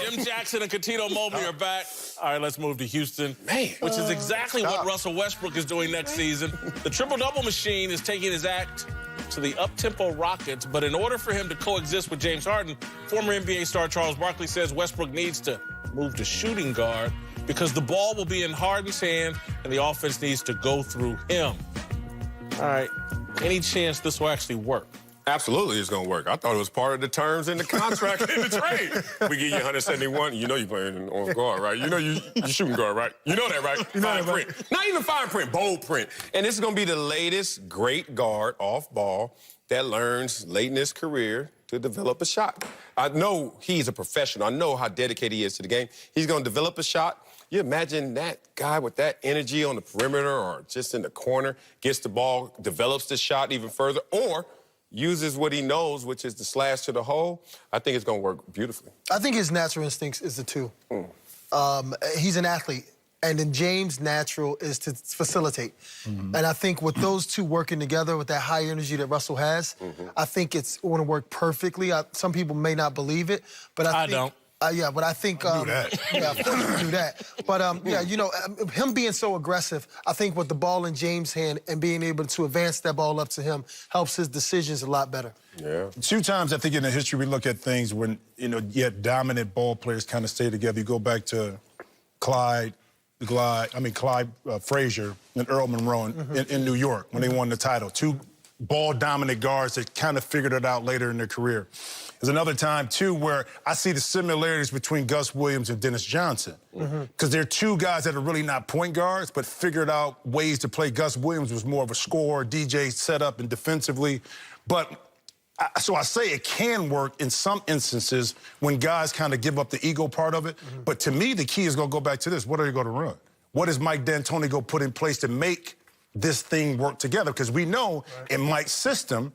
Jim Jackson and Cuttino Mobley are back. All right, let's move to Houston, which is exactly what Russell Westbrook is doing next season. The triple-double machine is taking his act to the up-tempo Rockets, but in order for him to coexist with James Harden, former NBA star Charles Barkley says Westbrook needs to move to shooting guard because the ball will be in Harden's hand and the offense needs to go through him. All right, any chance this will actually work? Absolutely, it's going to work. I thought it was part of the terms in the contract in the trade. We give you 171. You know you're playing on guard, right? You know you're shooting guard, right? You know that, right? Fine print. Not even fine print, bold print. And this is going to be the latest great guard off ball that learns late in his career to develop a shot. I know he's a professional. I know how dedicated he is to the game. He's going to develop a shot. You imagine that guy with that energy on the perimeter or just in the corner, gets the ball, develops the shot even further, or uses what he knows, which is the slash to the hole. I think it's going to work beautifully. I think his natural instincts is the two. He's an athlete, and then James' natural is to facilitate. And I think with those two working together with that high energy that Russell has, I think it's going to work perfectly. Some people may not believe it, but I think... don't. Yeah, but I think... Yeah, of course you do that. But, yeah, you know, him being so aggressive, I think with the ball in James' hand and being able to advance that ball up to him helps his decisions a lot better. Yeah. 2 times, I think, in the history, we look at things when, you know, yet dominant ball players kind of stay together. You go back to Clyde Frazier and Earl Monroe in New York when they won the title. 2 ball-dominant guards that kind of figured it out later in their career. There's another time, too, where I see the similarities between Gus Williams and Dennis Johnson. Because they're 2 guys that are really not point guards, but figured out ways to play. Gus Williams was more of a scorer, DJ setup and defensively. But so I say it can work in some instances when guys kind of give up the ego part of it. But to me, the key is going to go back to this. What are you going to run? What is Mike D'Antoni going to put in place to make this thing work together? Because we know in Mike's system,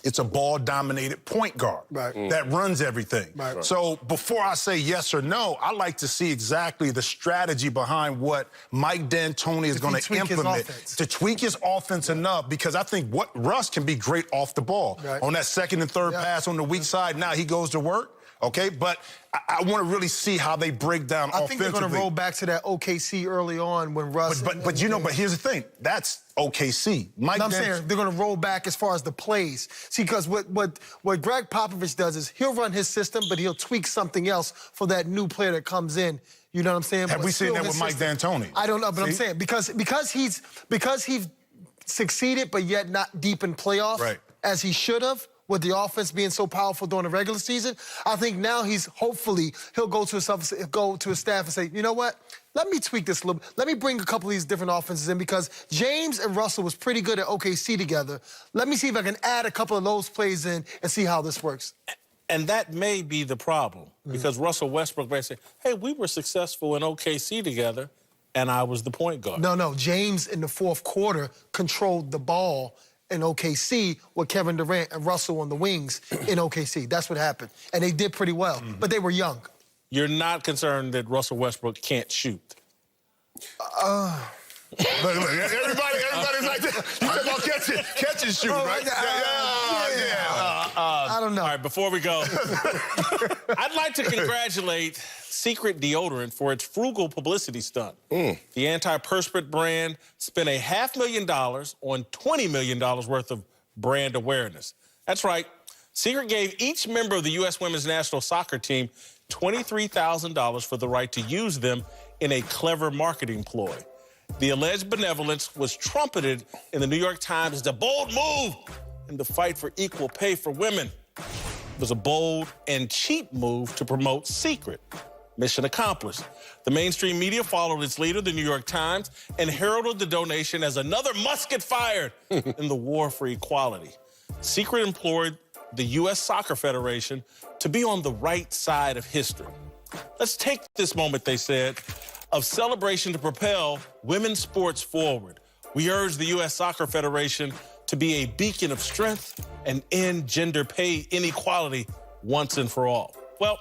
it's a ball-dominated point guard that runs everything. So before I say yes or no, I like to see exactly the strategy behind what Mike D'Antoni is going to implement to tweak his offense enough, because I think what Russ can be great off the ball. On that second and third pass on the weak side, now he goes to work. Okay, but I want to really see how they break down offensively. I think they're going to roll back to that OKC early on when Russ... But you know, but here's the thing. That's OKC. I'm saying they're going to roll back as far as the plays. See, because what Greg Popovich does is he'll run his system, but he'll tweak something else for that new player that comes in. You know what I'm saying? Have we seen that with Mike D'Antoni? I don't know, but I'm saying because he's succeeded, but yet not deep in playoffs as he should have, with the offense being so powerful during the regular season, I think now he'll go to his staff and say, you know what? Let me tweak this a little bit. Let me bring a couple of these different offenses in, because James and Russell was pretty good at OKC together. Let me see if I can add a couple of those plays in and see how this works. And that may be the problem, because Russell Westbrook may say, hey, we were successful in OKC together, and I was the point guard. No, James in the fourth quarter controlled the ball in OKC with Kevin Durant and Russell on the wings in OKC. That's what happened. And they did pretty well, but they were young. You're not concerned that Russell Westbrook can't shoot? Look, everybody's like this. You talking about catch and shoot, right? I don't know. All right, before we go, I'd like to congratulate Secret Deodorant for its frugal publicity stunt. The antiperspirant brand spent $500,000 on $20 million worth of brand awareness. That's right. Secret gave each member of the U.S. women's national soccer team $23,000 for the right to use them in a clever marketing ploy. The alleged benevolence was trumpeted in the New York Times as a bold move in the fight for equal pay for women. It was a bold and cheap move to promote Secret. Mission accomplished. The mainstream media followed its leader, the New York Times, and heralded the donation as another musket fired in the war for equality. Secret implored the U.S. Soccer Federation to be on the right side of history. Let's take this moment, they said, of celebration to propel women's sports forward. We urge the U.S. Soccer Federation to be a beacon of strength and end gender pay inequality once and for all. Well,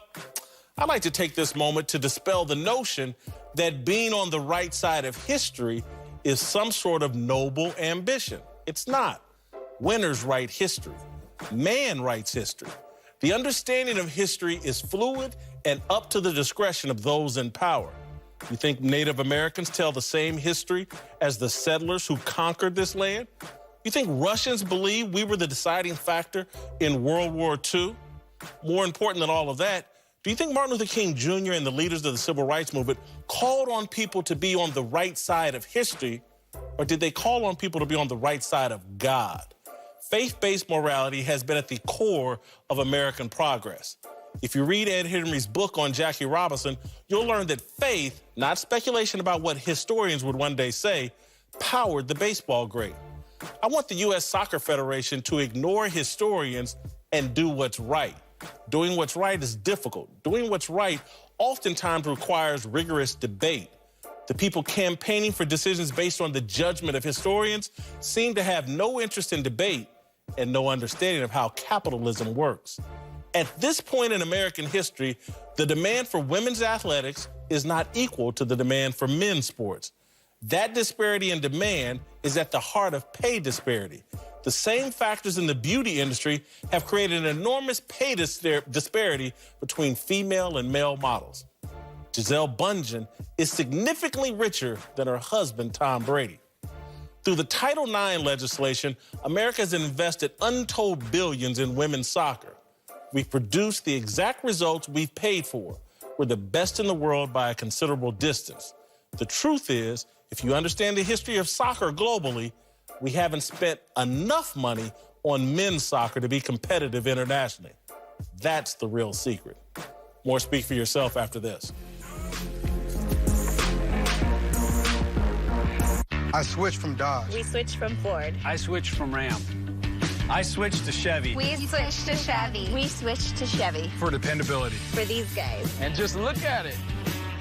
I'd like to take this moment to dispel the notion that being on the right side of history is some sort of noble ambition. It's not. Winners write history. Man writes history. The understanding of history is fluid and up to the discretion of those in power. You think Native Americans tell the same history as the settlers who conquered this land? You think Russians believe we were the deciding factor in World War II? More important than all of that, do you think Martin Luther King Jr. and the leaders of the Civil Rights Movement called on people to be on the right side of history, or did they call on people to be on the right side of God? Faith-based morality has been at the core of American progress. If you read Ed Henry's book on Jackie Robinson, you'll learn that faith, not speculation about what historians would one day say, powered the baseball great. I want the U.S. Soccer Federation to ignore historians and do what's right. Doing what's right is difficult. Doing what's right oftentimes requires rigorous debate. The people campaigning for decisions based on the judgment of historians seem to have no interest in debate and no understanding of how capitalism works. At this point in American history, the demand for women's athletics is not equal to the demand for men's sports. That disparity in demand is at the heart of pay disparity. The same factors in the beauty industry have created an enormous pay disparity between female and male models. Gisele Bundchen is significantly richer than her husband, Tom Brady. Through the Title IX legislation, America has invested untold billions in women's soccer. We've produced the exact results we've paid for. We're the best in the world by a considerable distance. The truth is, if you understand the history of soccer globally, we haven't spent enough money on men's soccer to be competitive internationally. That's the real secret. More Speak for Yourself after this. I switched from Dodge. We switched from Ford. I switched from Ram. I switched to Chevy. We switched to Chevy. We switched to Chevy. For dependability. For these guys. And just look at it.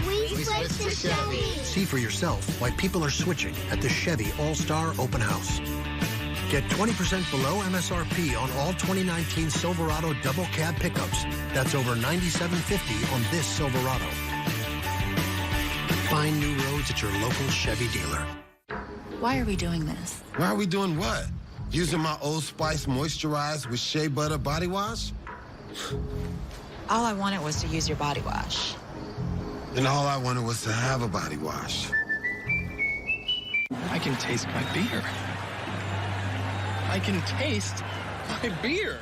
We switched to Chevy. See for yourself why people are switching at the Chevy All-Star Open House. Get 20% below MSRP on all 2019 Silverado double cab pickups. That's over $97.50 on this Silverado. Find new roads at your local Chevy dealer. Why are we doing this? Why are we doing what? Using my Old Spice Moisturize with Shea Butter Body Wash? All I wanted was to use your body wash. And all I wanted was to have a body wash. I can taste my beer. I can taste my beer.